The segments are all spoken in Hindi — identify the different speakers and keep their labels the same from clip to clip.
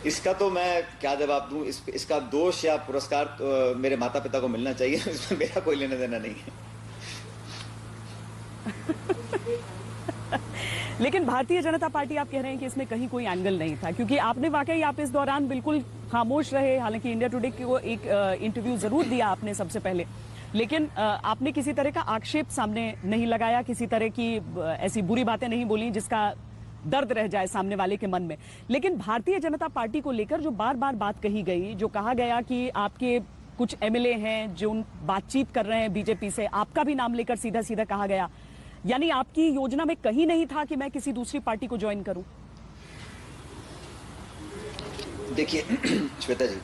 Speaker 1: इसका तो मैं क्या जवाब दूं। इसका दोष या पुरस्कार तो मेरे माता पिता को मिलना चाहिए, इसमें मेरा कोई लेना देना नहीं है।
Speaker 2: लेकिन भारतीय जनता पार्टी आप कह रहे हैं कि इसमें कहीं कोई एंगल नहीं था, क्योंकि आपने वाकई आप इस दौरान बिल्कुल खामोश रहे। हालांकि इंडिया टुडे को एक इंटरव्यू जरूर दिया आपने सबसे पहले, लेकिन आपने किसी तरह का आक्षेप सामने नहीं लगाया, किसी तरह की ऐसी बुरी बातें नहीं बोली जिसका दर्द रह जाए सामने वाले के मन में। लेकिन भारतीय जनता पार्टी को लेकर जो बार बार बात कही गई, जो कहा गया कि आपके कुछ एमएलए हैं जो बातचीत कर रहे हैं बीजेपी से, आपका भी नाम लेकर सीधा सीधा कहा गया, यानी आपकी योजना में कहीं नहीं था कि मैं किसी दूसरी पार्टी को ज्वाइन करूं।
Speaker 1: देखिए श्वेता जी,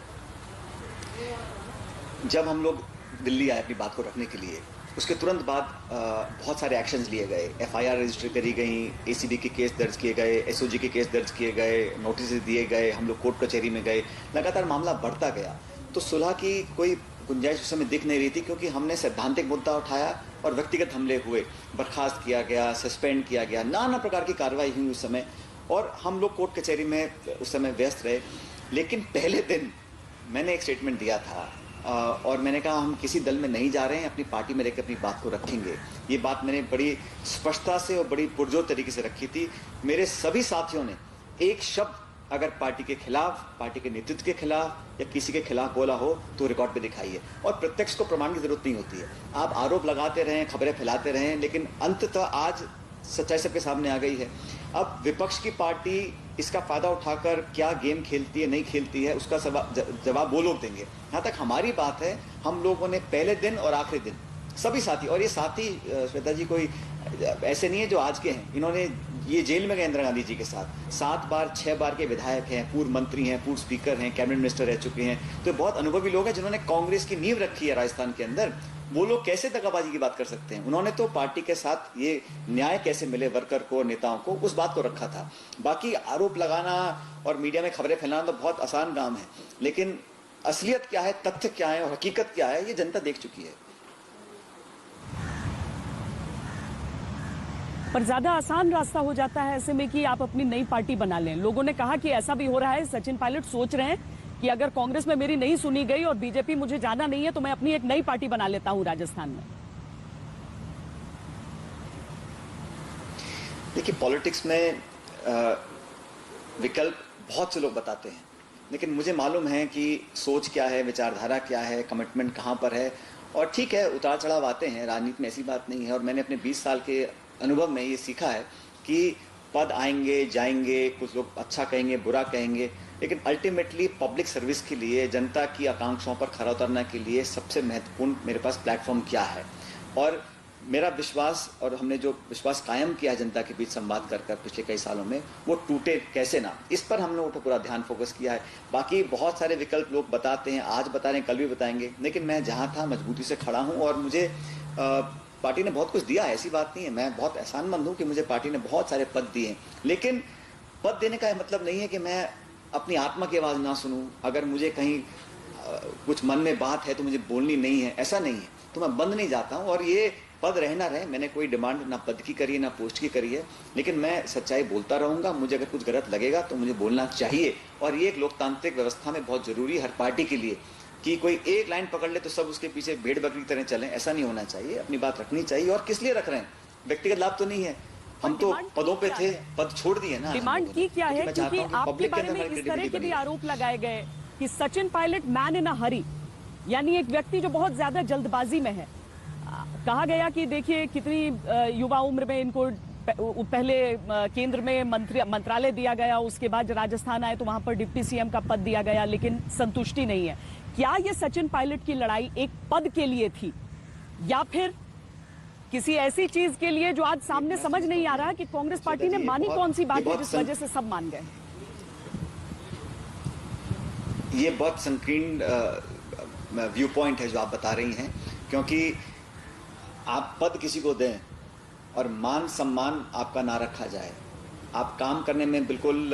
Speaker 1: जब हम लोग दिल्ली आए अपनी बात को रखने के लिए, उसके तुरंत बाद बहुत सारे एक्शंस लिए गए। एफआईआर रजिस्टर करी गई, एसीबी के केस दर्ज किए गए, एसओजी के केस दर्ज किए गए, नोटिस दिए गए, हम लोग कोर्ट कचहरी में गए, लगातार मामला बढ़ता गया। तो सुलह की कोई गुंजाइश उस समय दिख नहीं रही थी, क्योंकि हमने सैद्धांतिक मुद्दा उठाया और व्यक्तिगत हमले हुए, बर्खास्त किया गया, सस्पेंड किया गया, नाना प्रकार की कार्रवाई हुई उस समय, और हम लोग कोर्ट कचहरी में उस समय व्यस्त रहे। लेकिन पहले दिन मैंने एक स्टेटमेंट दिया था और मैंने कहा हम किसी दल में नहीं जा रहे हैं, अपनी पार्टी में रहकर अपनी बात को रखेंगे। ये बात मैंने बड़ी स्पष्टता से और बड़ी पुरजोर तरीके से रखी थी। मेरे सभी साथियों ने एक शब्द अगर पार्टी के खिलाफ, पार्टी के नेतृत्व के खिलाफ या किसी के खिलाफ बोला हो तो रिकॉर्ड पे दिखाइए, और प्रत्यक्ष को प्रमाण की जरूरत नहीं होती है। आप आरोप लगाते रहें, खबरें फैलाते रहें, लेकिन अंततः आज सच्चाई सबके सामने आ गई है। अब विपक्ष की पार्टी इसका फायदा उठाकर क्या गेम खेलती है, नहीं खेलती है, उसका जवाब वो लोग देंगे। यहाँ तक हमारी बात है, हम लोगों ने पहले दिन और आखिरी दिन सभी साथी, और ये साथी श्वेता जी कोई ऐसे नहीं है जो आज के हैं, इन्होंने ये जेल में गए इंदिरा गांधी जी के साथ, 7 बार 6 बार के विधायक हैं, पूर्व मंत्री हैं, पूर्व स्पीकर हैं, कैबिनेट मिनिस्टर रह चुके हैं। तो बहुत अनुभवी लोग हैं जिन्होंने कांग्रेस की नींव रखी है राजस्थान के अंदर। वो लोग कैसे दगाबाजी की बात कर सकते हैं? उन्होंने तो पार्टी के साथ ये न्याय कैसे मिले वर्कर को, नेताओं को, उस बात को रखा था। बाकी आरोप लगाना और मीडिया में खबरें फैलाना तो बहुत आसान काम है, लेकिन असलियत क्या है, तथ्य क्या है और हकीकत क्या है, ये जनता देख चुकी है।
Speaker 2: पर ज्यादा आसान रास्ता हो जाता है ऐसे में कि आप अपनी नई पार्टी बना लें। लोगों ने कहा कि ऐसा भी हो रहा है, सचिन पायलट सोच रहे हैं कि अगर कांग्रेस में मेरी नहीं सुनी गई और बीजेपी मुझे जाना नहीं है तो मैं अपनी एक नई पार्टी बना लेता हूं राजस्थान में।
Speaker 1: देखिए, पॉलिटिक्स में विकल्प बहुत से लोग बताते हैं, लेकिन मुझे मालूम है कि सोच क्या है, विचारधारा क्या है, कमिटमेंट कहां पर है। और ठीक है, उतार चढ़ाव आते हैं, राजनीति में ऐसी बात नहीं है। और मैंने अपने 20 साल के अनुभव में ये सीखा है कि पद आएंगे जाएंगे, कुछ लोग अच्छा कहेंगे, बुरा कहेंगे, लेकिन अल्टीमेटली पब्लिक सर्विस के लिए, जनता की आकांक्षाओं पर खरा उतरने के लिए सबसे महत्वपूर्ण मेरे पास प्लेटफॉर्म क्या है। और मेरा विश्वास, और हमने जो विश्वास कायम किया है जनता के बीच संवाद कर कर पिछले कई सालों में, वो टूटे कैसे ना, इस पर हम लोगों को पूरा ध्यान फोकस किया है। बाकी बहुत सारे विकल्प लोग बताते हैं, आज बता रहे हैं, कल भी बताएंगे, लेकिन मैं जहां था मजबूती से खड़ा हूं। और मुझे पार्टी ने बहुत कुछ दिया है, ऐसी बात नहीं है। मैं बहुत एहसानमंद हूं कि मुझे पार्टी ने बहुत सारे पद दिए हैं, लेकिन पद देने का मतलब नहीं है कि मैं अपनी आत्मा की आवाज ना सुनूं। अगर मुझे कहीं कुछ मन में बात है तो मुझे बोलनी नहीं है, ऐसा नहीं है, तो मैं बंद नहीं जाता हूं। और ये पद रहना रहे, मैंने कोई डिमांड ना पद की करी है ना पोस्ट की करी है, लेकिन मैं सच्चाई बोलता रहूंगा। मुझे अगर कुछ गलत लगेगा तो मुझे बोलना चाहिए, और ये एक लोकतांत्रिक व्यवस्था में बहुत जरूरी है हर पार्टी के लिए कि कोई एक लाइन पकड़ ले तो सब उसके पीछे भेड़ बकरी की तरह चलें, ऐसा नहीं होना चाहिए। अपनी बात रखनी चाहिए। और किस लिए रख रहे हैं? व्यक्तिगत लाभ तो नहीं है, हम तो पदों पे थे, पद छोड़ दिए ना।
Speaker 2: डिमांड की क्या है? क्योंकि आपके बारे में इस तरह के भी आरोप लगाए गए कि सचिन पायलट मैन इन अ हरी, यानी एक व्यक्ति जो बहुत ज्यादा जल्दबाजी में है। कहा गया कि देखिए कितनी युवा उम्र में इनको पहले केंद्र में मंत्रालय दिया गया, उसके बाद राजस्थान आए तो वहां पर डिप्टी सीएम का पद दिया गया, लेकिन संतुष्टि नहीं है। क्या ये सचिन पायलट की लड़ाई एक पद के लिए थी, या फिर किसी ऐसी चीज के लिए जो आज सामने समझ नहीं आ रहा कि कांग्रेस पार्टी ने मानी कौन सी बात है जिस वजह से सब मान गए?
Speaker 1: ये बहुत संकीर्ण व्यू पॉइंट है जो आप बता रही हैं, क्योंकि आप पद किसी को दें और मान सम्मान आपका ना रखा जाए, आप काम करने में बिल्कुल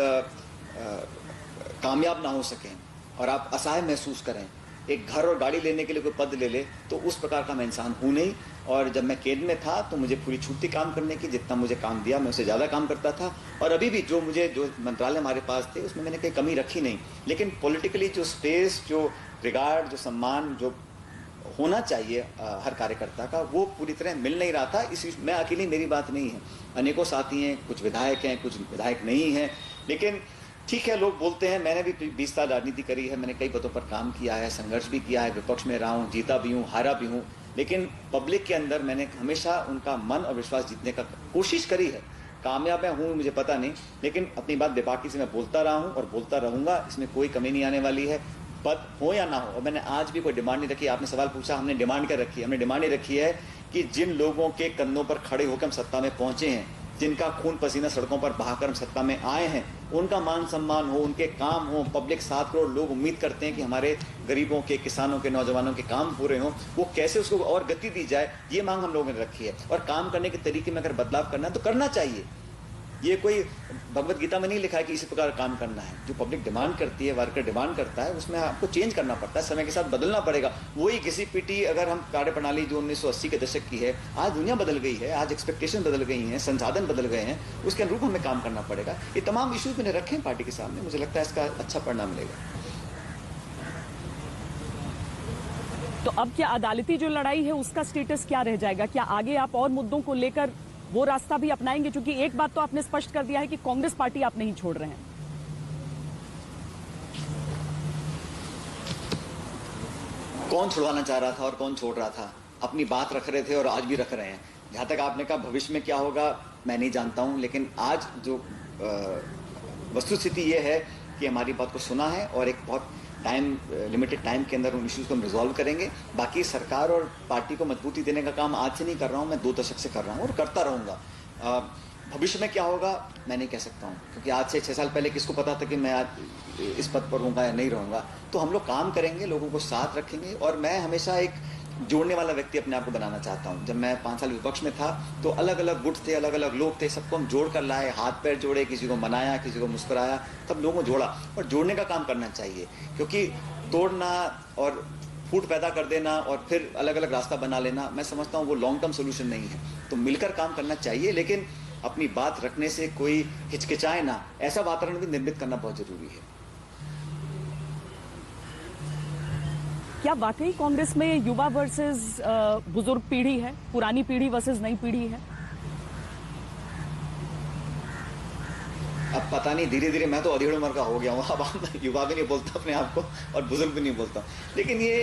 Speaker 1: कामयाब ना हो सकें और आप असहाय महसूस करें, एक घर और गाड़ी लेने के लिए कोई पद ले ले, तो उस प्रकार का मैं इंसान हूँ नहीं। और जब मैं केंद्र में था तो मुझे पूरी छूट थी काम करने की, जितना मुझे काम दिया मैं उससे ज़्यादा काम करता था। और अभी भी जो मंत्रालय हमारे पास थे उसमें मैंने कोई कमी रखी नहीं। लेकिन पॉलिटिकली जो स्पेस, जो रिगार्ड, जो सम्मान जो होना चाहिए हर कार्यकर्ता का, वो पूरी तरह मिल नहीं रहा था। इस मैं अकेली मेरी बात नहीं है, अनेकों साथी हैं, कुछ विधायक हैं, कुछ विधायक नहीं हैं। लेकिन ठीक है, लोग बोलते हैं, मैंने भी 20 साल राजनीति करी है, मैंने कई पदों पर काम किया है, संघर्ष भी किया है, विपक्ष में रहा हूँ, जीता भी हूँ, हारा भी हूँ। लेकिन पब्लिक के अंदर मैंने हमेशा उनका मन और विश्वास जीतने का कोशिश करी है। कामयाब मैं हूँ मुझे पता नहीं, लेकिन अपनी बात बेबाकी से मैं बोलता रहा हूँ और बोलता रहूँगा, इसमें कोई कमी नहीं आने वाली है, पद हो या ना हो। और मैंने आज भी कोई डिमांड नहीं रखी। आपने सवाल पूछा, हमने डिमांड क्या रखी है? हमने डिमांड ये रखी है कि जिन लोगों के कंधों पर खड़े होकर हम सत्ता में पहुंचे हैं, जिनका खून पसीना सड़कों पर बहाकर हम सत्ता में आए हैं, उनका मान सम्मान हो, उनके काम हो। पब्लिक 7 करोड़ लोग उम्मीद करते हैं कि हमारे गरीबों के, किसानों के, नौजवानों के काम पूरे हों। वो कैसे उसको और गति दी जाए, ये मांग हम लोगों ने रखी है। और काम करने के तरीके में अगर बदलाव करना है तो करना चाहिए। ये कोई भगवत गीता में नहीं लिखा है कि इसी प्रकार काम करना है। जो पब्लिक डिमांड करती है, वर्कर डिमांड करता है, उसमें आपको चेंज करना पड़ता है, समय के साथ बदलना पड़ेगा। वही घिसी पिटी अगर हम कार्य प्रणाली जो 1980 के दशक की है, आज दुनिया बदल गई है, आज एक्सपेक्टेशन बदल गई हैं, संसाधन बदल गए हैं, उसके अनुरूप हमें काम करना पड़ेगा। ये तमाम इश्यूज मैंने रखे हैं पार्टी के सामने, मुझे लगता है इसका अच्छा परिणाम मिलेगा।
Speaker 2: तो अब क्या अदालती जो लड़ाई है उसका स्टेटस क्या रह जाएगा? क्या आगे आप और मुद्दों को लेकर वो रास्ता भी अपनाएंगे? क्योंकि एक बात तो आपने स्पष्ट कर दिया है कि कांग्रेस पार्टी आप नहीं छोड़ रहे हैं।
Speaker 1: कौन छुड़वाना चाह रहा था और कौन छोड़ रहा था? अपनी बात रख रहे थे और आज भी रख रहे हैं। जहां तक आपने कहा भविष्य में क्या होगा, मैं नहीं जानता हूं, लेकिन आज जो वस्तुस्थिति ये है कि हमारी बात को सुना है और एक बहुत लिमिटेड टाइम के अंदर उन इश्यूज को हम रिजॉल्व करेंगे। बाकी सरकार और पार्टी को मजबूती देने का काम आज से नहीं कर रहा हूँ, मैं 2 दशक से कर रहा हूँ और करता रहूँगा। भविष्य में क्या होगा मैं नहीं कह सकता हूँ, क्योंकि आज से 6 साल पहले किसको पता था कि मैं आज इस पद पर रहूँगा या नहीं रहूँगा। तो हम लोग काम करेंगे, लोगों को साथ रखेंगे। और मैं हमेशा एक जोड़ने वाला व्यक्ति अपने आप को बनाना चाहता हूँ। जब मैं 5 साल विपक्ष में था तो अलग अलग गुट थे, अलग अलग लोग थे, सबको हम जोड़ कर लाए, हाथ पैर जोड़े, किसी को मनाया, किसी को मुस्कुराया, तब लोगों को जोड़ा। और जोड़ने का काम करना चाहिए, क्योंकि तोड़ना और फूट पैदा कर देना और फिर अलग अलग रास्ता बना लेना, मैं समझता हूँ वो लॉन्ग टर्म सोल्यूशन नहीं है। तो मिलकर काम करना चाहिए, लेकिन अपनी बात रखने से कोई हिचकिचाए ना, ऐसा वातावरण भी निर्मित करना बहुत जरूरी है।
Speaker 2: क्या वाकई कांग्रेस में युवा वर्सेस बुजुर्ग पीढ़ी है, पुरानी पीढ़ी वर्सेस नई पीढ़ी है?
Speaker 1: अब पता नहीं, धीरे धीरे मैं तो अधेड़ उम्र का हो गया हूँ, अब युवा भी नहीं बोलता अपने आप को और बुजुर्ग भी नहीं बोलता। लेकिन ये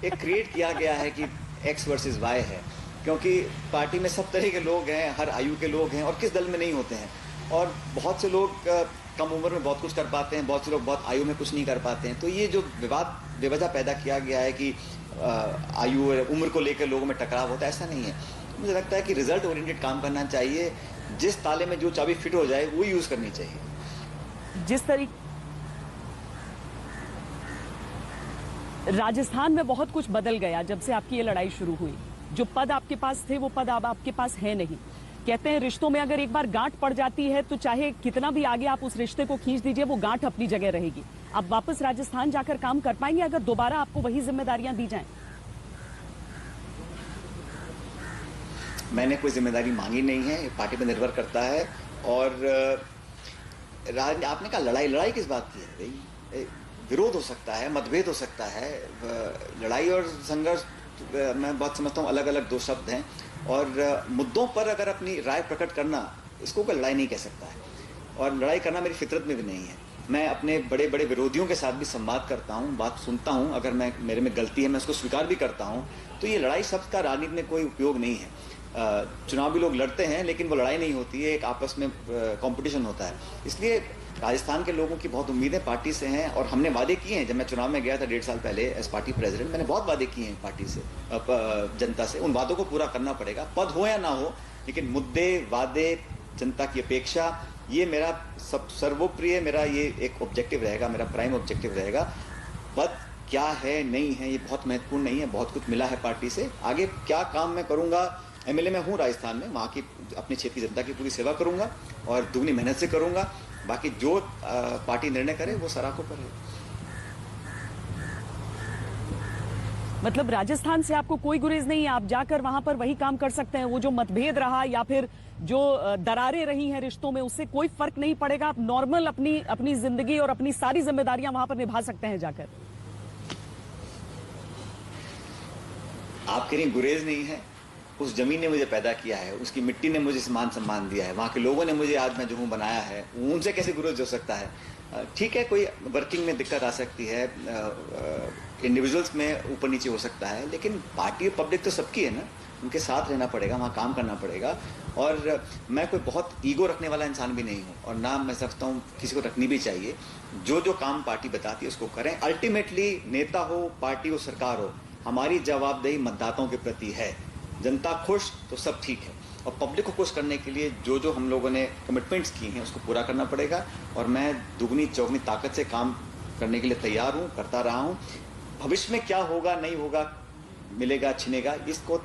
Speaker 1: एक क्रिएट किया गया है कि एक्स वर्सेस वाई है, क्योंकि पार्टी में सब तरह के लोग हैं, हर आयु के लोग हैं, और किस दल में नहीं होते हैं। और बहुत से लोग कम उम्र में बहुत कुछ कर पाते हैं, बहुत से लोग बहुत आयु में कुछ नहीं कर पाते हैं। तो ये जो विवाद बेवजह पैदा किया गया है कि आयु और उम्र को लेकर लोगों में टकराव होता है, ऐसा नहीं है। मुझे लगता है कि रिजल्ट ओरिएंटेड काम करना चाहिए, जिस ताले में जो चाबी फिट हो जाए वो यूज करनी चाहिए।
Speaker 2: जिस तरीके राजस्थान में बहुत कुछ बदल गया जब से आपकी ये लड़ाई शुरू हुई। जो पद आपके पास थे वो पद अब आपके पास है नहीं। कहते हैं रिश्तों में अगर एक बार गांठ पड़ जाती है तो चाहे कितना भी आगे आप उस रिश्ते को खींच दीजिए, वो गांठ अपनी जगह रहेगी। आप वापस राजस्थान जाकर काम कर पाएंगे अगर दोबारा आपको वही जिम्मेदारियां दी जाएं?
Speaker 1: मैंने कोई जिम्मेदारी मांगी नहीं है, पार्टी पर निर्भर करता है। और आपने कहा लड़ाई किस बात की है भाई? विरोध हो सकता है, मतभेद हो सकता है। लड़ाई और संघर्ष मैं बहुत समझता हूँ अलग अलग 2 शब्द हैं। और मुद्दों पर अगर अपनी राय प्रकट करना, इसको कोई लड़ाई नहीं कह सकता है। और लड़ाई करना मेरी फितरत में भी नहीं है। मैं अपने बड़े बड़े विरोधियों के साथ भी संवाद करता हूँ, बात सुनता हूँ, अगर मेरे में गलती है मैं उसको स्वीकार भी करता हूँ। तो ये लड़ाई शब्द का राजनीति में कोई उपयोग नहीं है। चुनाव भी लोग लड़ते हैं, लेकिन वो लड़ाई नहीं होती है, एक आपस में कंपटीशन होता है। इसलिए राजस्थान के लोगों की बहुत उम्मीदें पार्टी से हैं, और हमने वादे किए हैं। जब मैं चुनाव में गया था 1.5 साल पहले एज पार्टी प्रेसिडेंट, मैंने बहुत वादे किए हैं पार्टी से, जनता से। उन वादों को पूरा करना पड़ेगा, पद हो या ना हो, लेकिन मुद्दे, वादे, जनता की अपेक्षा, ये मेरा सर्वोप्रिय, मेरा ये एक ऑब्जेक्टिव रहेगा, मेरा प्राइम ऑब्जेक्टिव रहेगा। पद क्या है नहीं है ये बहुत महत्वपूर्ण नहीं है, बहुत कुछ मिला है पार्टी से। आगे क्या काम मैं करूंगा, एमएलए में हूँ राजस्थान में, वहाँ की अपने क्षेत्र की जनता की पूरी सेवा करूंगा और दुगनी मेहनत से करूंगा। बाकी जो पार्टी निर्णय करे वो सराहनीय है।
Speaker 2: मतलब राजस्थान से आपको कोई गुरेज नहीं है, आप जाकर वहां पर वही काम कर सकते हैं। वो जो मतभेद रहा या फिर जो दरारें रही हैं रिश्तों में, उससे कोई फर्क नहीं पड़ेगा। आप नॉर्मल अपनी जिंदगी और अपनी सारी जिम्मेदारियां वहां पर निभा सकते हैं जाकर।
Speaker 1: आप कह रही गुरेज नहीं है, उस जमीन ने मुझे पैदा किया है, उसकी मिट्टी ने मुझे मान सम्मान दिया है, वहाँ के लोगों ने मुझे आज मैं जो हूँ बनाया है, उनसे कैसे गुरेज हो सकता है? ठीक है, कोई वर्किंग में दिक्कत आ सकती है, इंडिविजुअल्स में ऊपर नीचे हो सकता है, लेकिन पार्टी और पब्लिक तो सबकी है ना, उनके साथ रहना पड़ेगा, वहाँ काम करना पड़ेगा। और मैं कोई बहुत ईगो रखने वाला इंसान भी नहीं हूँ, और ना मैं समझता हूँ किसी को रखनी भी चाहिए। जो जो काम पार्टी बताती है उसको करें। अल्टीमेटली नेता हो, पार्टी हो, सरकार हो, हमारी जवाबदेही मतदाताओं के प्रति है। जनता खुश तो सब ठीक है, और पब्लिक को खुश करने के लिए जो जो हम लोगों ने कमिटमेंट्स की हैं उसको पूरा करना पड़ेगा। और मैं दुगनी चौगनी ताकत से काम करने के लिए तैयार हूँ, करता रहा हूँ। भविष्य में क्या होगा नहीं होगा, मिलेगा छिनेगा,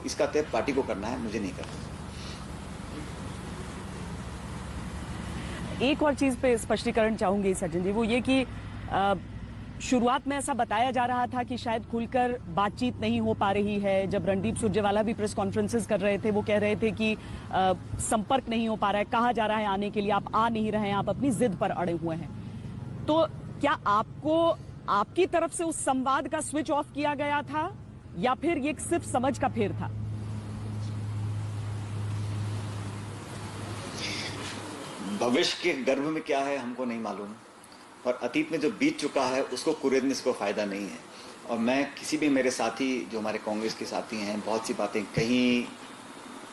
Speaker 1: इसका तय पार्टी को करना है, मुझे नहीं करना।
Speaker 2: एक और चीज पे स्पष्टीकरण चाहूंगी सचिन जी, वो ये कि शुरुआत में ऐसा बताया जा रहा था कि शायद खुलकर बातचीत नहीं हो पा रही है। जब रणदीप सुरजेवाला भी प्रेस कॉन्फ्रेंसेस कर रहे थे, वो कह रहे थे कि संपर्क नहीं हो पा रहा है, कहा जा रहा है आने के लिए, आप आ नहीं रहे हैं, आप अपनी जिद पर अड़े हुए हैं। तो क्या आपको आपकी तरफ से उस संवाद का स्विच ऑफ किया गया था, या फिर ये सिर्फ समझ का फेर था?
Speaker 1: भविष्य के गर्भ में क्या है हमको नहीं मालूम, और अतीत में जो बीत चुका है उसको कुरेदने से कोई फायदा नहीं है। और मैं किसी भी मेरे साथी जो हमारे कांग्रेस के साथी हैं, बहुत सी बातें कहीं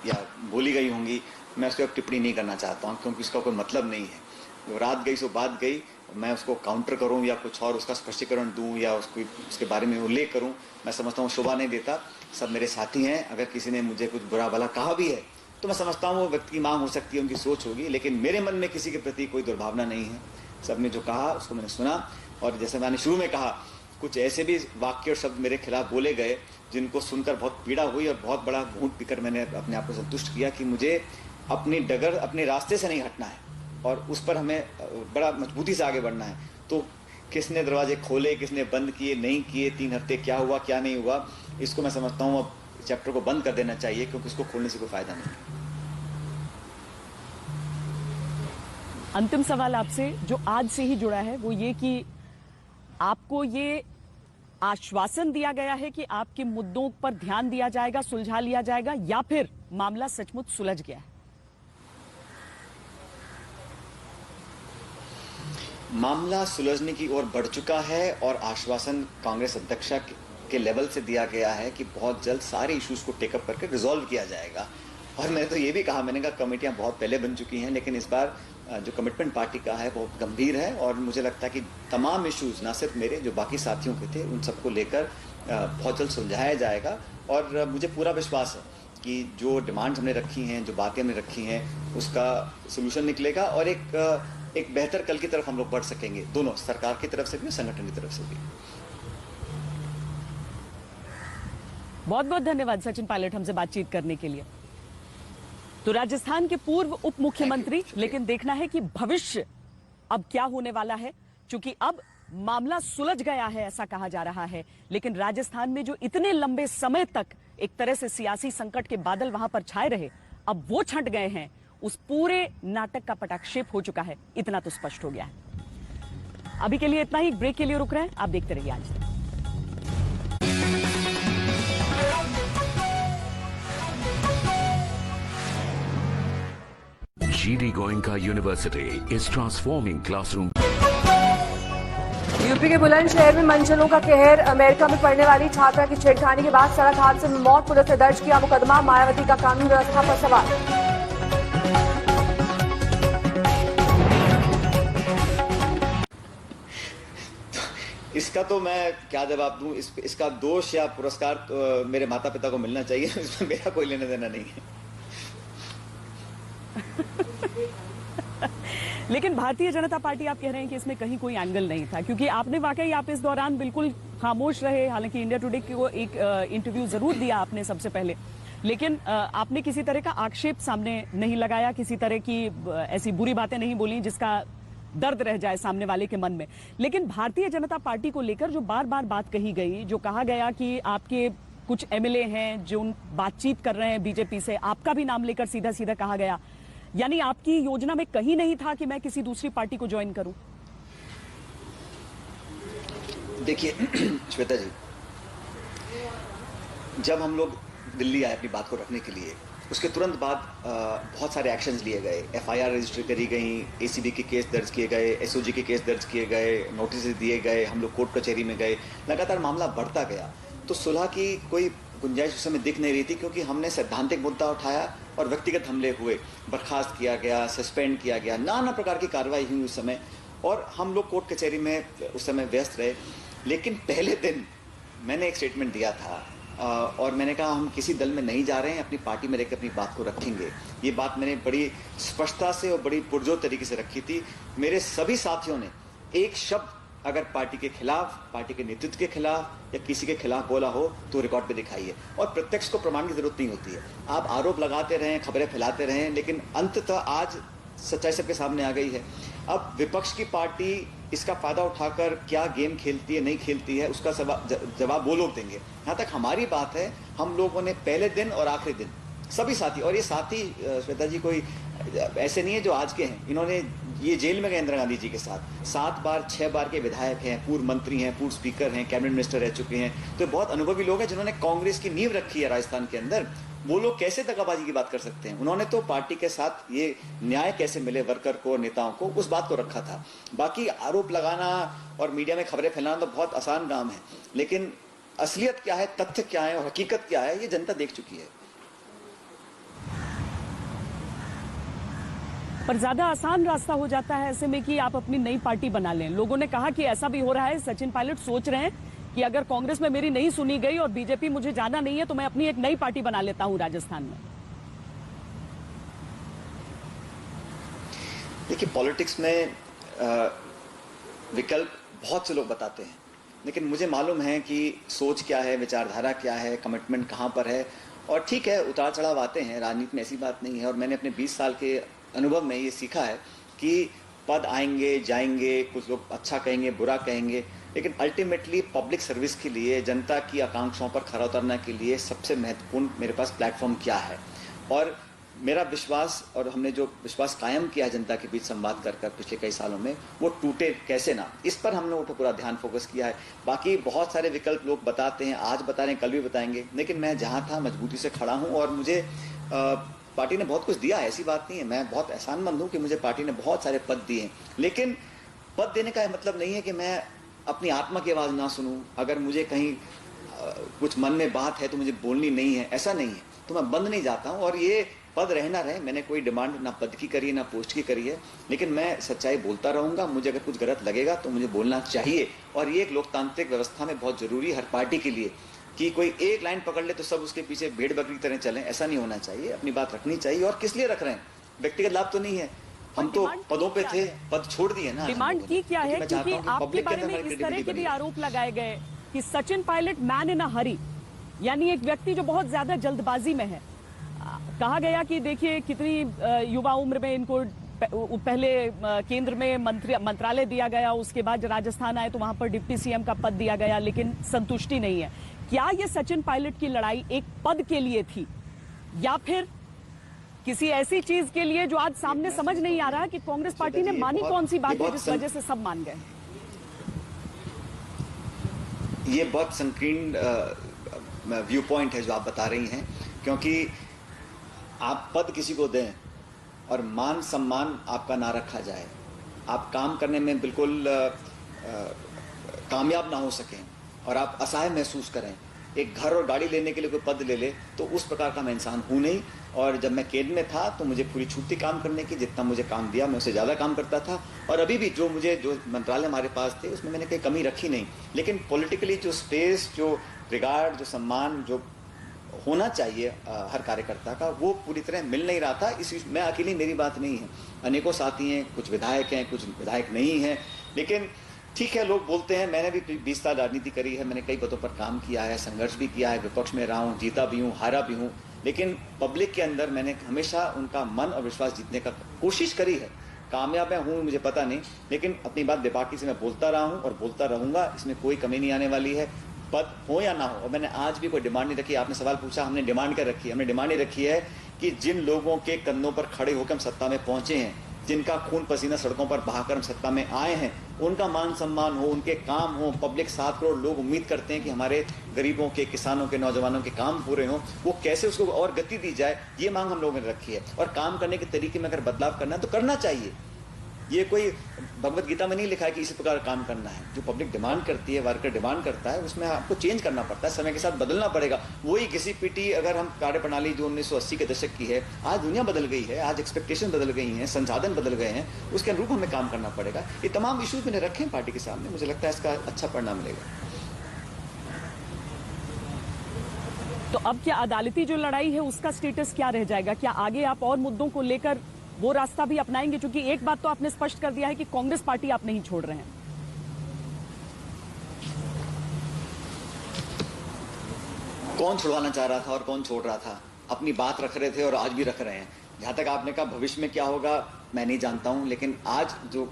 Speaker 1: या बोली गई होंगी, मैं उस पर टिप्पणी नहीं करना चाहता हूँ, क्योंकि उसका कोई मतलब नहीं है। वो रात गई सो बात गई, मैं उसको काउंटर करूं या कुछ और उसका स्पष्टीकरण दूं या उसके बारे में उल्लेख करूं, मैं समझता हूं शोभा नहीं देता। सब मेरे साथी हैं, अगर किसी ने मुझे कुछ बुरा भला कहा भी है तो मैं समझता हूं वो व्यक्ति की मांग हो सकती है, उनकी सोच होगी, लेकिन मेरे मन में किसी के प्रति कोई दुर्भावना नहीं है। सबने जो कहा उसको मैंने सुना, और जैसे मैंने शुरू में कहा, कुछ ऐसे भी वाक्य और शब्द मेरे खिलाफ बोले गए जिनको सुनकर बहुत पीड़ा हुई, और बहुत बड़ा घूंट पीकर मैंने अपने आप को संतुष्ट किया कि मुझे अपनी डगर, अपने रास्ते से नहीं हटना है, और उस पर हमें बड़ा मजबूती से आगे बढ़ना है। तो किसने दरवाजे खोले, किसने बंद किए, नहीं किए, 3 हफ्ते क्या हुआ क्या नहीं हुआ, इसको मैं समझता हूँ अब चैप्टर को बंद कर देना चाहिए, क्योंकि उसको खोलने से कोई फायदा नहीं।
Speaker 2: अंतिम सवाल आपसे जो आज से ही जुड़ा है वो ये कि आपको ये आश्वासन दिया गया है कि आपके मुद्दों पर ध्यान दिया जाएगा, सुलझा लिया जाएगा, या फिर मामला सचमुच सुलझ गया है?
Speaker 1: मामला सुलझने की ओर बढ़ चुका है, और आश्वासन कांग्रेस अध्यक्षा के लेवल से दिया गया है कि बहुत जल्द सारे इश्यूज को टेकअप करके रिजॉल्व किया जाएगा। और मैंने तो ये भी कहा, मैंने कहा कमेटियां बहुत पहले बन चुकी हैं, लेकिन इस बार जो कमिटमेंट पार्टी का है बहुत गंभीर है, और मुझे लगता है कि तमाम इश्यूज, ना सिर्फ मेरे, जो बाकी साथियों के थे, उन सबको लेकर बहुत जल्द सुलझाया जाएगा। और मुझे पूरा विश्वास है कि जो डिमांड्स हमने रखी हैं, जो बातें हमने रखी हैं, उसका सोल्यूशन निकलेगा, और एक बेहतर कल की तरफ हम लोग बढ़ सकेंगे, दोनों, सरकार की तरफ से भी, संगठन की तरफ से भी।
Speaker 2: बहुत बहुत धन्यवाद सचिन पायलट हमसे बातचीत करने के लिए। तो राजस्थान के पूर्व उप मुख्यमंत्री, लेकिन देखना है कि भविष्य अब क्या होने वाला है, क्योंकि अब मामला सुलझ गया है ऐसा कहा जा रहा है, लेकिन राजस्थान में जो इतने लंबे समय तक एक तरह से सियासी संकट के बादल वहां पर छाए रहे, अब वो छंट गए हैं। उस पूरे नाटक का पटाक्षेप हो चुका है, इतना तो स्पष्ट हो गया है। अभी के लिए इतना ही, ब्रेक के लिए रुक रहे हैं, आप देखते रहिए आज तक।
Speaker 3: GD Goenka University is transforming classroom.
Speaker 4: UP के बुलंदशहर में मंचलों का कहर। अमेरिका में पढ़ने वाली छात्रा की छेड़खानी के बाद सड़क हादसे में मौत, पुलिस ने दर्ज किया मुकदमा। मायावती का कानून व्यवस्था पर सवाल।
Speaker 1: इसका तो मैं क्या जवाब दूं, इसका दोष या पुरस्कार तो मेरे माता पिता को मिलना चाहिए, इसमें मेरा कोई लेना देना नहीं है।
Speaker 2: लेकिन भारतीय जनता पार्टी, आप कह रहे हैं कि इसमें कहीं कोई एंगल नहीं था, क्योंकि आपने वाकई आप इस दौरान बिल्कुल खामोश रहे। हालांकि इंडिया टुडे को एक इंटरव्यू जरूर दिया आपने सबसे पहले, लेकिन आपने किसी तरह का आक्षेप सामने नहीं लगाया, किसी तरह की ऐसी बुरी बातें नहीं बोली जिसका दर्द रह जाए सामने वाले के मन में। लेकिन भारतीय जनता पार्टी को लेकर जो बार बार बात कही गई, जो कहा गया कि आपके कुछ एमएलए हैं जो बातचीत कर रहे हैं बीजेपी से, आपका भी नाम लेकर सीधा सीधा कहा गया, यानी आपकी योजना में कहीं नहीं था कि मैं किसी दूसरी पार्टी को ज्वाइन करूं।
Speaker 1: देखिए श्वेता जी, जब हम लोग दिल्ली आए अपनी बात को रखने के लिए, उसके तुरंत बाद बहुत सारे एक्शंस लिए गए। एफआईआर रजिस्टर करी गई, एसीबी के केस दर्ज किए गए, एसओजी के केस दर्ज किए गए, नोटिस दिए गए, हम लोग कोर्ट कचहरी में गए, लगातार मामला बढ़ता गया। तो सुलह की कोई गुंजाइश उस समय दिख नहीं रही थी, क्योंकि हमने सैद्धांतिक मुद्दा उठाया और व्यक्तिगत हमले हुए, बर्खास्त किया गया, सस्पेंड किया गया, नाना प्रकार की कार्रवाई हुई उस समय, और हम लोग कोर्ट कचहरी में उस समय व्यस्त रहे। लेकिन पहले दिन मैंने एक स्टेटमेंट दिया था और मैंने कहा हम किसी दल में नहीं जा रहे हैं, अपनी पार्टी में रहकर अपनी बात को रखेंगे। ये बात मैंने बड़ी स्पष्टता से और बड़ी पुरजोर तरीके से रखी थी। मेरे सभी साथियों ने एक शब्द अगर पार्टी के खिलाफ, पार्टी के नेतृत्व के खिलाफ या किसी के खिलाफ बोला हो तो रिकॉर्ड पे दिखाइए, और प्रत्यक्ष को प्रमाण की जरूरत नहीं होती है। आप आरोप लगाते रहें, खबरें फैलाते रहें, लेकिन अंततः आज सच्चाई सबके सामने आ गई है। अब विपक्ष की पार्टी इसका फायदा उठाकर क्या गेम खेलती है नहीं खेलती है, उसका जवाब वो लोग देंगे। यहाँ तक हमारी बात है, हम लोगों ने पहले दिन और आखिरी दिन सभी साथी, और ये साथी श्वेता जी कोई ऐसे नहीं है जो आज के हैं, इन्होंने ये जेल में गए इंदिरा गांधी जी के साथ, 7 बार 6 बार के विधायक हैं, पूर्व मंत्री हैं, पूर्व स्पीकर हैं, कैबिनेट मिनिस्टर रह चुके हैं, तो बहुत अनुभवी लोग हैं जिन्होंने कांग्रेस की नींव रखी है राजस्थान के अंदर। वो लोग कैसे दगाबाजी की बात कर सकते हैं? उन्होंने तो पार्टी के साथ ये न्याय कैसे मिले वर्कर को, नेताओं को, उस बात को रखा था। बाकी आरोप लगाना और मीडिया में खबरें फैलाना तो बहुत आसान काम है, लेकिन असलियत क्या है, तथ्य क्या है और हकीकत क्या है, ये जनता देख चुकी है।
Speaker 2: पर ज्यादा आसान रास्ता हो जाता है ऐसे में कि आप अपनी नई पार्टी बना लें। लोगों ने कहा कि ऐसा भी हो रहा है, सचिन पायलट सोच रहे हैं कि अगर कांग्रेस में मेरी नहीं सुनी गई और बीजेपी मुझे जाना नहीं है तो मैं अपनी एक नई पार्टी बना लेता हूं राजस्थान में।
Speaker 1: देखिए, पॉलिटिक्स में विकल्प बहुत से लोग बताते हैं, लेकिन मुझे मालूम है कि सोच क्या है, विचारधारा क्या है, कमिटमेंट कहाँ पर है। और ठीक है, उतार चढ़ाव आते हैं, राजनीति में ऐसी बात नहीं है। और मैंने अपने 20 साल के अनुभव में ये सीखा है कि पद आएंगे जाएंगे, कुछ लोग अच्छा कहेंगे, बुरा कहेंगे, लेकिन अल्टीमेटली पब्लिक सर्विस के लिए, जनता की आकांक्षाओं पर खरा उतरने के लिए सबसे महत्वपूर्ण मेरे पास प्लेटफॉर्म क्या है। और मेरा विश्वास, और हमने जो विश्वास कायम किया है जनता के बीच संवाद कर कर पिछले कई सालों में, वो टूटे कैसे ना, इस पर हम लोगों को पूरा ध्यान फोकस किया है। बाकी बहुत सारे विकल्प लोग बताते हैं, आज बता रहे हैं, कल भी बताएंगे, लेकिन मैं जहाँ था मजबूती से खड़ा हूँ। और मुझे पार्टी ने बहुत कुछ दिया है, ऐसी बात नहीं है, मैं बहुत एहसानमंद हूँ कि मुझे पार्टी ने बहुत सारे पद दिए हैं। लेकिन पद देने का मतलब नहीं है कि मैं अपनी आत्मा की आवाज़ ना सुनूं। अगर मुझे कहीं कुछ मन में बात है तो मुझे बोलनी नहीं है, ऐसा नहीं है, तो मैं बंद नहीं जाता हूं। और ये पद रहे ना रहे, मैंने कोई डिमांड ना पद की करी है ना पोस्ट की करी है, लेकिन मैं सच्चाई बोलता रहूंगा। मुझे अगर कुछ गलत लगेगा तो मुझे बोलना चाहिए, और ये एक लोकतांत्रिक व्यवस्था में बहुत जरूरी है हर पार्टी के लिए कि कोई एक लाइन पकड़ ले तो सब उसके पीछे भेड़ बकरी की तरह चलें, ऐसा नहीं होना चाहिए। अपनी बात रखनी चाहिए। और किस लिए रख रहे हैं? व्यक्तिगत लाभ तो नहीं है, हम तो पदों पे थे, पद छोड़ दिए ना।
Speaker 2: डिमांड की क्या है? क्योंकि आपके बारे में इस तरह के भी आरोप लगाए गए कि सचिन पायलट मैन इन अ हरी, यानी एक व्यक्ति जो बहुत ज्यादा जल्दबाजी में है। कहा गया कि देखिए कितनी युवा उम्र में इनको पहले केंद्र में मंत्रालय दिया गया, उसके बाद राजस्थान आए तो वहां पर डिप्टी सीएम का पद दिया गया, लेकिन संतुष्टि नहीं है। क्या ये सचिन पायलट की लड़ाई एक पद के लिए थी, या फिर किसी ऐसी चीज के लिए जो आज सामने समझ नहीं आ रहा कि कांग्रेस पार्टी ने मानी कौन सी बात है जिस वजह से सब मान गए?
Speaker 1: ये बहुत संकीर्ण व्यू पॉइंट है जो आप बता रही हैं, क्योंकि आप पद किसी को दें और मान सम्मान आपका ना रखा जाए, आप काम करने में बिल्कुल कामयाब ना हो सकें और आप असहाय महसूस करें, एक घर और गाड़ी लेने के लिए कोई पद ले ले, तो उस प्रकार का मैं इंसान हूँ नहीं। और जब मैं केंद्र में था तो मुझे पूरी छूट थी काम करने की, जितना मुझे काम दिया मैं उससे ज़्यादा काम करता था। और अभी भी जो मंत्रालय हमारे पास थे उसमें मैंने कोई कमी रखी नहीं, लेकिन पॉलिटिकली जो स्पेस, जो रिगार्ड, जो सम्मान जो होना चाहिए हर कार्यकर्ता का, वो पूरी तरह मिल नहीं रहा था। इस मैं अकेली मेरी बात नहीं है, अनेकों साथी हैं, कुछ विधायक हैं, कुछ विधायक नहीं हैं। लेकिन ठीक है, लोग बोलते हैं, मैंने भी 20 साल राजनीति करी है, मैंने कई पदों पर काम किया है, संघर्ष भी किया है, विपक्ष में रहा हूँ, जीता भी हूँ, हारा भी हूँ, लेकिन पब्लिक के अंदर मैंने हमेशा उनका मन और विश्वास जीतने का कोशिश करी है। कामयाब मैं हूँ मुझे पता नहीं, लेकिन अपनी बात बेबाकी से मैं बोलता रहा हूँ और बोलता रहूंगा, इसमें कोई कमी नहीं आने वाली है, पद हो या ना हो। और मैंने आज भी कोई डिमांड नहीं रखी। आपने सवाल पूछा, हमने डिमांड क्या रखी है? हमने डिमांड ये रखी है कि जिन लोगों के कंधों पर खड़े होकर हम सत्ता में पहुंचे हैं, जिनका खून पसीना सड़कों पर बहाकर हम सत्ता में आए हैं, उनका मान सम्मान हो, उनके काम हो। पब्लिक 7 करोड़ लोग उम्मीद करते हैं कि हमारे गरीबों के, किसानों के, नौजवानों के काम पूरे हों, वो कैसे उसको और गति दी जाए, ये मांग हम लोगों ने रखी है। और काम करने के तरीके में अगर बदलाव करना है तो करना चाहिए। ये कोई भगवत गीता में नहीं लिखा है कि इसी प्रकार काम करना है। जो पब्लिक डिमांड करती है, वर्कर डिमांड करता है, उसमें आपको चेंज करना पड़ता है, समय के साथ बदलना पड़ेगा। वही घिसी पीटी अगर हम कार्य प्रणाली जो 1980 के दशक की है, आज दुनिया बदल गई है, आज एक्सपेक्टेशन बदल गई हैं, संसाधन बदल गए हैं, उसके अनुरूप हमें काम करना पड़ेगा। ये तमाम इशूज मैंने रखे हैं पार्टी के सामने, मुझे लगता है इसका अच्छा परिणाम मिलेगा।
Speaker 2: तो अब क्या अदालती जो लड़ाई है उसका स्टेटस क्या रह जाएगा? क्या आगे आप और मुद्दों को लेकर वो रास्ता भी अपनाएंगे? क्योंकि एक बात तो आपने स्पष्ट कर दिया है कि कांग्रेस पार्टी आप नहीं छोड़ रहे हैं।
Speaker 1: कौन छुड़वाना चाह रहा था और कौन छोड़ रहा था? अपनी बात रख रहे थे और आज भी रख रहे हैं। जहां तक आपने कहा भविष्य में क्या होगा मैं नहीं जानता हूं, लेकिन आज जो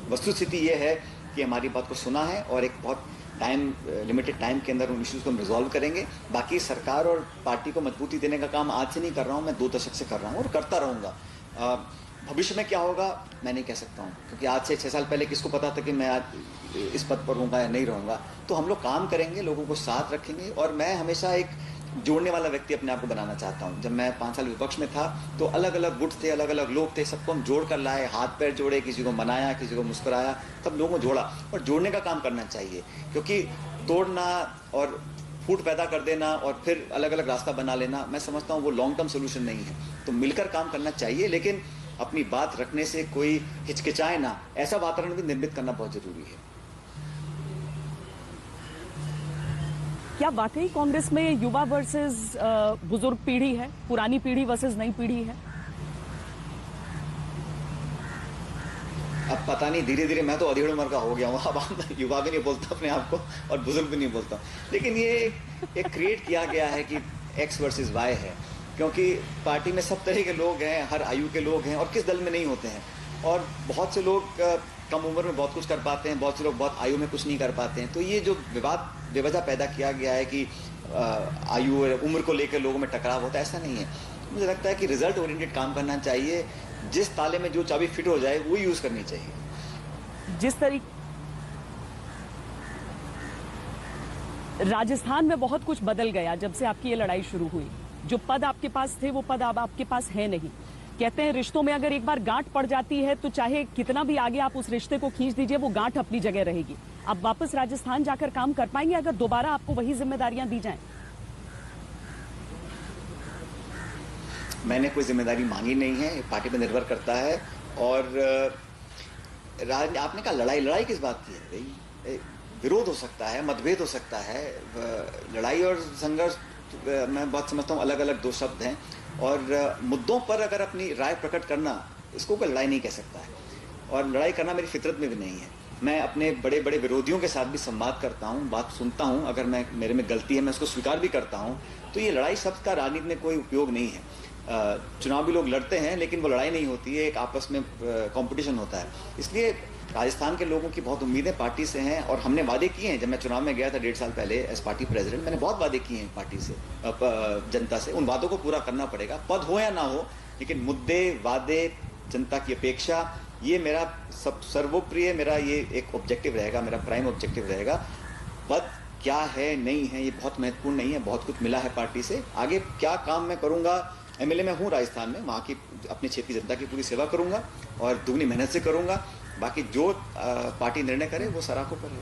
Speaker 1: वस्तुस्थिति ये है कि हमारी बात को सुना है और एक बहुत लिमिटेड टाइम के अंदर उन इश्यूज को हम रिजॉल्व करेंगे। बाकी सरकार और पार्टी को मजबूती देने का काम आज से नहीं कर रहा हूं, मैं 2 दशक से कर रहा हूं और करता रहूंगा। भविष्य में क्या होगा मैं नहीं कह सकता हूं, क्योंकि आज से 6 साल पहले किसको पता था कि मैं आज इस पद पर रहूंगा या नहीं रहूंगा। तो हम लोग काम करेंगे, लोगों को साथ रखेंगे, और मैं हमेशा एक जोड़ने वाला व्यक्ति अपने आप को बनाना चाहता हूं। जब मैं 5 साल विपक्ष में था तो अलग अलग गुट थे, अलग अलग लोग थे, सबको हम जोड़ कर लाए, हाथ पैर जोड़े, किसी को मनाया, किसी को मुस्कुराया, सब लोगों को जोड़ा। और जोड़ने का काम करना चाहिए, क्योंकि तोड़ना और फूट पैदा कर देना और फिर अलग अलग रास्ता बना लेना, मैं समझता हूँ वो लॉन्ग टर्म सोल्यूशन नहीं है। तो मिलकर काम करना चाहिए, लेकिन अपनी बात रखने से कोई हिचकिचाए ना, ऐसा वातावरण भी निर्मित करना बहुत जरूरी है।
Speaker 2: क्या वाकई कांग्रेस में युवा वर्सेस बुजुर्ग पीढ़ी है, पुरानी पीढ़ी वर्सेस नई पीढ़ी है?
Speaker 1: अब पता नहीं, धीरे धीरे मैं तो अधेड़ उम्र का हो गया हूँ, अब युवा भी नहीं बोलता अपने आप को और बुजुर्ग भी नहीं बोलता। लेकिन ये एक क्रिएट किया गया है कि एक्स वर्सेस वाई है, क्योंकि पार्टी में सब तरह के लोग हैं, हर आयु के लोग हैं, और किस दल में नहीं होते हैं। और बहुत से लोग कम उम्र में बहुत कुछ कर पाते हैं, बहुत से लोग बहुत आयु में कुछ नहीं कर पाते हैं। तो ये जो विवाद बेवजह पैदा किया गया है कि आयु और उम्र को लेकर लोगों में टकराव होता है, ऐसा नहीं है। मुझे लगता है कि रिजल्ट ओरिएंटेड काम करना चाहिए, जिस ताले में जो चाबी फिट हो जाए वो यूज करनी चाहिए।
Speaker 2: जिस तरीके राजस्थान में बहुत कुछ बदल गया जब से आपकी ये लड़ाई शुरू हुई। जो पद आपके पास थे वो पद अब आपके पास है नहीं। कहते हैं रिश्तों में अगर एक बार गांठ पड़ जाती है तो चाहे कितना भी आगे आप उस रिश्ते को खींच दीजिए, वो गांठ अपनी जगह रहेगी। अब वापस राजस्थान जाकर काम कर पाएंगे अगर दोबारा आपको वही जिम्मेदारियां दी जाएं?
Speaker 1: मैंने कोई जिम्मेदारी मांगी नहीं है, पार्टी पर निर्भर करता है। और आपने कहा लड़ाई किस बात की है भाई? विरोध हो सकता है, मतभेद हो सकता है, लड़ाई और संघर्ष मैं बहुत समझता हूँ अलग अलग 2 शब्द हैं। और मुद्दों पर अगर अपनी राय प्रकट करना, इसको कोई लड़ाई नहीं कह सकता है। और लड़ाई करना मेरी फितरत में भी नहीं है। मैं अपने बड़े बड़े विरोधियों के साथ भी संवाद करता हूँ, बात सुनता हूँ, अगर मेरे में गलती है मैं उसको स्वीकार भी करता हूँ। तो ये लड़ाई शब्द का राजनीति में कोई उपयोग नहीं है। चुनाव भी लोग लड़ते हैं, लेकिन वो लड़ाई नहीं होती है, एक आपस में कंपटीशन होता है। इसलिए राजस्थान के लोगों की बहुत उम्मीदें पार्टी से हैं, और हमने वादे किए हैं। जब मैं चुनाव में गया था 1.5 साल पहले एज पार्टी प्रेसिडेंट, मैंने बहुत वादे किए हैं पार्टी से, जनता से। उन वादों को पूरा करना पड़ेगा, पद हो या ना हो, लेकिन मुद्दे, वादे, जनता की अपेक्षा, ये मेरा सर्वोप्रिय, मेरा ये एक ऑब्जेक्टिव रहेगा, मेरा प्राइम ऑब्जेक्टिव रहेगा। पद क्या है नहीं है ये बहुत महत्वपूर्ण नहीं है, बहुत कुछ मिला है पार्टी से। आगे क्या काम मैं करूंगा, एमएलए में हूँ राजस्थान में, वहाँ की अपने क्षेत्र की जनता की पूरी सेवा करूंगा और दुगनी मेहनत से करूंगा। बाकी जो पार्टी निर्णय करे वो सराखों पर है।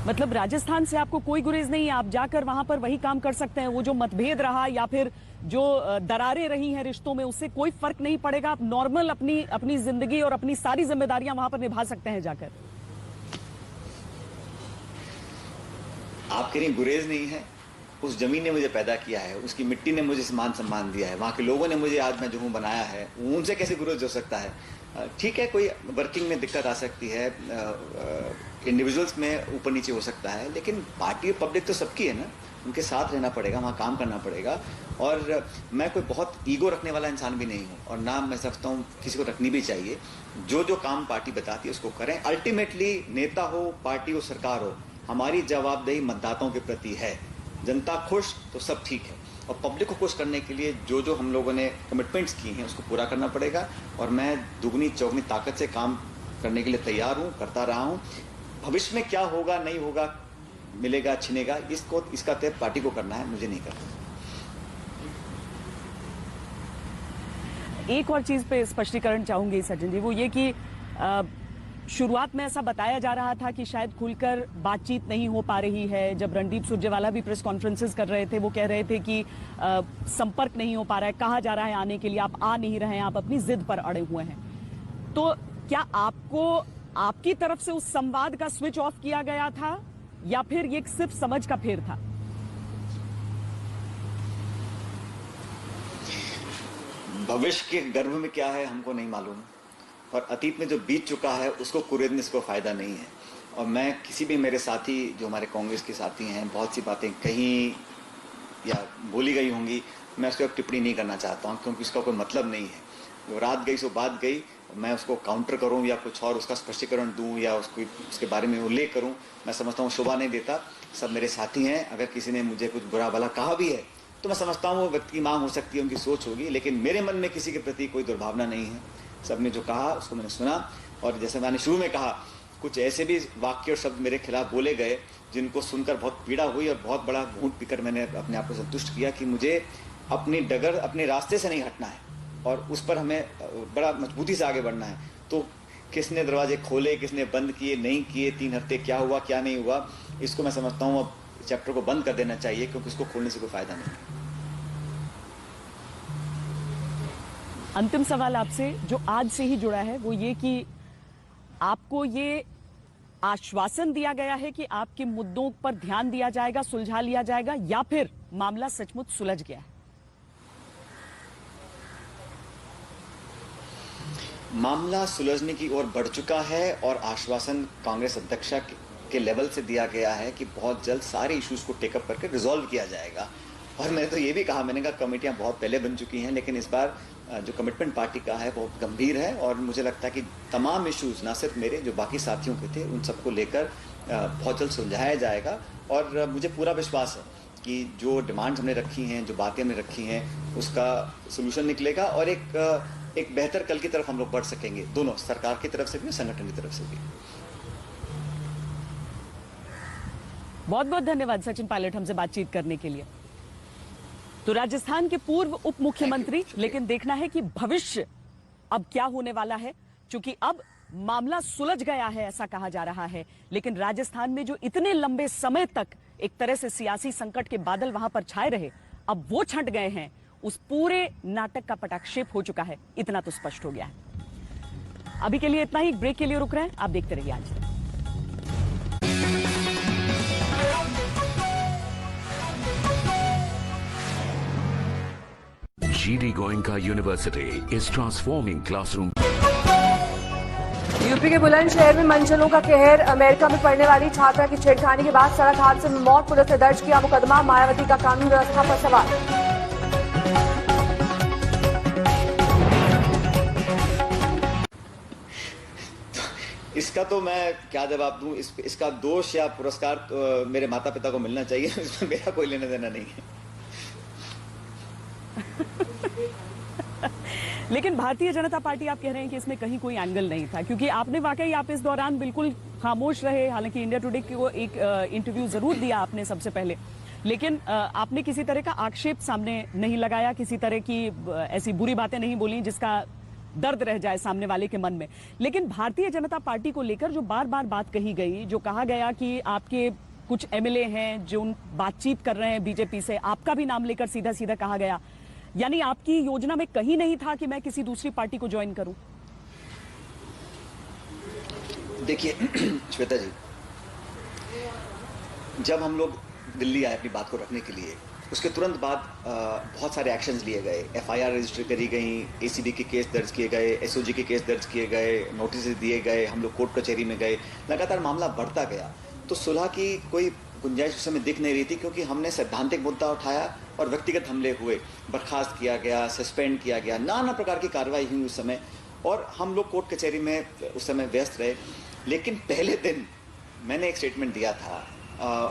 Speaker 2: मतलब राजस्थान से आपको कोई गुरेज नहीं है, आप जाकर वहां पर वही काम कर सकते हैं। वो जो मतभेद रहा या फिर जो दरारें रही हैं रिश्तों में, उससे कोई फर्क नहीं पड़ेगा। आप नॉर्मल अपनी जिंदगी और अपनी सारी जिम्मेदारियां वहां पर निभा सकते हैं जाकर।
Speaker 1: आप कह रही गुरेज नहीं है, उस ज़मीन ने मुझे पैदा किया है, उसकी मिट्टी ने मुझे मान सम्मान दिया है, वहाँ के लोगों ने मुझे आज मैं जो हूँ बनाया है, उनसे कैसे विरोध हो सकता है? ठीक है, कोई वर्किंग में दिक्कत आ सकती है, इंडिविजुअल्स में ऊपर नीचे हो सकता है, लेकिन पार्टी और पब्लिक तो सबकी है ना, उनके साथ रहना पड़ेगा, वहाँ काम करना पड़ेगा। और मैं कोई बहुत ईगो रखने वाला इंसान भी नहीं हूँ, और ना मैं समझता हूँ किसी को रखनी भी चाहिए। जो जो काम पार्टी बताती है उसको करें। अल्टीमेटली नेता हो, पार्टी हो, सरकार हो, हमारी जवाबदेही मतदाताओं के प्रति है। जनता खुश तो सब ठीक है, और पब्लिक को खुश करने के लिए जो जो हम लोगों ने कमिटमेंट्स किए हैं उसको पूरा करना पड़ेगा। और मैं दुगनी चौगनी ताकत से काम करने के लिए तैयार हूँ, करता रहा हूँ। भविष्य में क्या होगा नहीं होगा, मिलेगा छिनेगा, इसका तय पार्टी को करना है, मुझे नहीं करना।
Speaker 2: एक और चीज पे स्पष्टीकरण चाहूंगी सचिन जी, वो ये कि शुरुआत में ऐसा बताया जा रहा था कि शायद खुलकर बातचीत नहीं हो पा रही है। जब रणदीप सुरजेवाला भी प्रेस कॉन्फ्रेंसेस कर रहे थे, वो कह रहे थे कि संपर्क नहीं हो पा रहा है, कहा जा रहा है आने के लिए, आप आ नहीं रहे हैं, आप अपनी जिद पर अड़े हुए हैं। तो क्या आपको आपकी तरफ से उस संवाद का स्विच ऑफ किया गया था, या फिर ये सिर्फ समझ का फेर था?
Speaker 1: भविष्य के गर्भ में क्या है हमको नहीं मालूम, और अतीत में जो बीत चुका है उसको कुरेदने से कोई फायदा नहीं है। और मैं किसी भी मेरे साथी जो हमारे कांग्रेस के साथी हैं, बहुत सी बातें कहीं या बोली गई होंगी, मैं उसको टिप्पणी नहीं करना चाहता हूँ, क्योंकि इसका कोई मतलब नहीं है। वो रात गई सो बात गई, मैं उसको काउंटर करूं या कुछ और उसका स्पष्टीकरण दूं या उसके बारे में उल्लेख करूं, मैं समझता हूं शोभा नहीं देता। सब मेरे साथी हैं, अगर किसी ने मुझे कुछ बुरा भला कहा भी है तो मैं समझता हूं वो व्यक्ति की मांग हो सकती है, उनकी सोच होगी, लेकिन मेरे मन में किसी के प्रति कोई दुर्भावना नहीं है। सबने जो कहा उसको मैंने सुना, और जैसे मैंने शुरू में कहा, कुछ ऐसे भी वाक्य और शब्द मेरे खिलाफ बोले गए जिनको सुनकर बहुत पीड़ा हुई, और बहुत बड़ा घूंट पीकर मैंने अपने आप को संतुष्ट किया कि मुझे अपनी डगर, अपने रास्ते से नहीं हटना है, और उस पर हमें बड़ा मजबूती से आगे बढ़ना है। तो किसने दरवाजे खोले, किसने बंद किए, नहीं किए, 3 हफ्ते क्या हुआ क्या नहीं हुआ, इसको मैं समझता हूँ अब चैप्टर को बंद कर देना चाहिए, क्योंकि इसको खोलने से कोई फायदा नहीं।
Speaker 2: अंतिम सवाल आपसे जो आज से ही जुड़ा है, वो ये कि आपको ये आश्वासन दिया गया है कि आपके मुद्दों पर ध्यान दिया जाएगा, सुलझा लिया जाएगा, या फिर मामला सचमुच सुलझ गया है?
Speaker 1: मामला सुलझने की ओर बढ़ चुका है, और आश्वासन कांग्रेस अध्यक्षा के लेवल से दिया गया है कि बहुत जल्द सारे इश्यूज को टेकअप करके रिजॉल्व किया जाएगा। और मैंने तो ये भी कहा, मैंने कहा कमेटियां बहुत पहले बन चुकी हैं, लेकिन इस बार जो कमिटमेंट पार्टी का है बहुत गंभीर है, और मुझे लगता है कि तमाम इश्यूज, ना सिर्फ मेरे, जो बाकी साथियों के थे, उन सबको लेकर बहुत जल्द सुलझाया जाएगा। और मुझे पूरा विश्वास है कि जो डिमांड्स हमने रखी हैं, जो बातें हमने रखी हैं, उसका सोल्यूशन निकलेगा, और एक बेहतर कल की तरफ हम लोग बढ़ सकेंगे, दोनों, सरकार की तरफ से भी और संगठन की तरफ से भी।
Speaker 2: बहुत बहुत धन्यवाद सचिन पायलट हमसे बातचीत करने के लिए। तो राजस्थान के पूर्व उप मुख्यमंत्री, लेकिन देखना है कि भविष्य अब क्या होने वाला है, क्योंकि अब मामला सुलझ गया है ऐसा कहा जा रहा है, लेकिन राजस्थान में जो इतने लंबे समय तक एक तरह से सियासी संकट के बादल वहां पर छाए रहे, अब वो छंट गए हैं। उस पूरे नाटक का पटाक्षेप हो चुका है, इतना तो स्पष्ट हो गया है। अभी के लिए इतना ही, ब्रेक के लिए रुक रहे हैं, आप देखते रहिए आज तक।
Speaker 3: GD Goenka University is transforming classroom.
Speaker 4: UP के बुलंदशहर में मंचलों का कहर। अमेरिका में पढ़ने वाली छात्रा की छेड़खानी के बाद सड़क हादसे में मौत, पुलिस ने दर्ज किया मुकदमा। मायावती का कानून व्यवस्था पर सवाल।
Speaker 1: इसका तो मैं क्या जवाब दूं, इसका दोष या पुरस्कार तो मेरे माता पिता को मिलना चाहिए, इसमें मेरा कोई लेना देना नहीं है।
Speaker 2: लेकिन भारतीय जनता पार्टी, आप कह रहे हैं कि इसमें कहीं कोई एंगल नहीं था, क्योंकि आपने वाकई आप इस दौरान बिल्कुल खामोश रहे। हालांकि इंडिया टुडे को एक इंटरव्यू जरूर दिया आपने सबसे पहले, लेकिन आपने किसी तरह का आक्षेप सामने नहीं लगाया, किसी तरह की ऐसी बुरी बातें नहीं बोली जिसका दर्द रह जाए सामने वाले के मन में। लेकिन भारतीय जनता पार्टी को लेकर जो बार बार बात कही गई, जो कहा गया कि आपके कुछ एमएलए हैं जो बातचीत कर रहे हैं बीजेपी से, आपका भी नाम लेकर सीधा सीधा कहा गया, यानी आपकी योजना में कहीं नहीं था कि मैं किसी दूसरी पार्टी को ज्वाइन करूं।
Speaker 1: देखिए श्वेता जी, जब हम लोग दिल्ली आए अपनी बात को रखने के लिए, उसके तुरंत बाद बहुत सारे एक्शंस लिए गए। एफआईआर रजिस्टर करी गई, एसीबी के केस दर्ज किए गए, एसओजी के केस दर्ज किए गए, नोटिस दिए गए, हम लोग कोर्ट कचहरी में गए, लगातार मामला बढ़ता गया। तो सुलह की कोई गुंजाइश उस समय दिख नहीं रही थी, क्योंकि हमने सैद्धांतिक मुद्दा उठाया और व्यक्तिगत हमले हुए, बर्खास्त किया गया, सस्पेंड किया गया, नाना प्रकार की कार्रवाई हुई उस समय, और हम लोग कोर्ट कचहरी में उस समय व्यस्त रहे। लेकिन पहले दिन मैंने एक स्टेटमेंट दिया था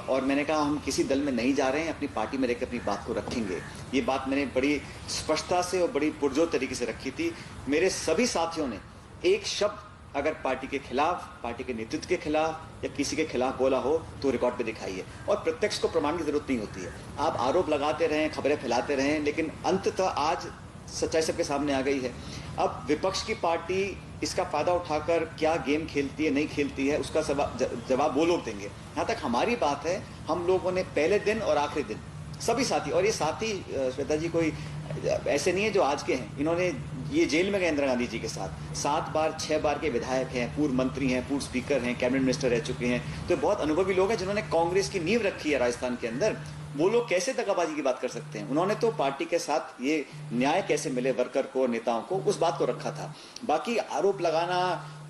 Speaker 1: और मैंने कहा हम किसी दल में नहीं जा रहे हैं, अपनी पार्टी में रहकर अपनी बात को रखेंगे। ये बात मैंने बड़ी स्पष्टता से और बड़ी पुरजोर तरीके से रखी थी। मेरे सभी साथियों ने एक शब्द अगर पार्टी के खिलाफ, पार्टी के नेतृत्व के खिलाफ या किसी के खिलाफ बोला हो तो रिकॉर्ड पे दिखाई है, और प्रत्यक्ष को प्रमाण की जरूरत नहीं होती है। आप आरोप लगाते रहें, खबरें फैलाते रहें, लेकिन अंततः आज सच्चाई सबके सामने आ गई है। अब विपक्ष की पार्टी इसका फायदा उठाकर क्या गेम खेलती है, नहीं खेलती है, उसका जवाब वो लोग देंगे। यहाँ तक हमारी बात है, हम लोगों ने पहले दिन और आखिरी दिन सभी साथी, और ये साथी श्वेता जी कोई ऐसे नहीं है जो आज के हैं, इन्होंने ये जेल में गए इंदिरा गांधी जी के साथ, 7 बार 6 बार के विधायक हैं, पूर्व मंत्री हैं, पूर्व स्पीकर हैं, कैबिनेट मिनिस्टर रह चुके हैं, तो बहुत अनुभवी लोग हैं जिन्होंने कांग्रेस की नींव रखी है राजस्थान के अंदर। वो लोग कैसे दगाबाजी की बात कर सकते हैं? उन्होंने तो पार्टी के साथ ये न्याय कैसे मिले वर्कर को, नेताओं को, उस बात को रखा था। बाकी आरोप लगाना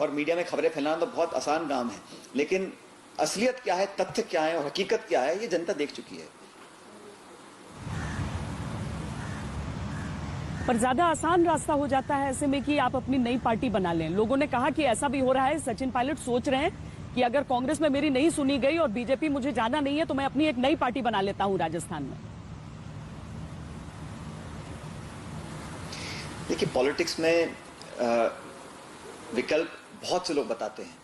Speaker 1: और मीडिया में खबरें फैलाना तो बहुत आसान काम है, लेकिन असलियत क्या है, तथ्य क्या है और हकीकत क्या है, ये जनता देख चुकी है।
Speaker 2: पर ज्यादा आसान रास्ता हो जाता है ऐसे में कि आप अपनी नई पार्टी बना लें। लोगों ने कहा कि ऐसा भी हो रहा है, सचिन पायलट सोच रहे हैं कि अगर कांग्रेस में मेरी नहीं सुनी गई और बीजेपी मुझे जाना नहीं है तो मैं अपनी एक नई पार्टी बना लेता हूं राजस्थान में।
Speaker 1: देखिए, पॉलिटिक्स में विकल्प बहुत से लोग बताते हैं।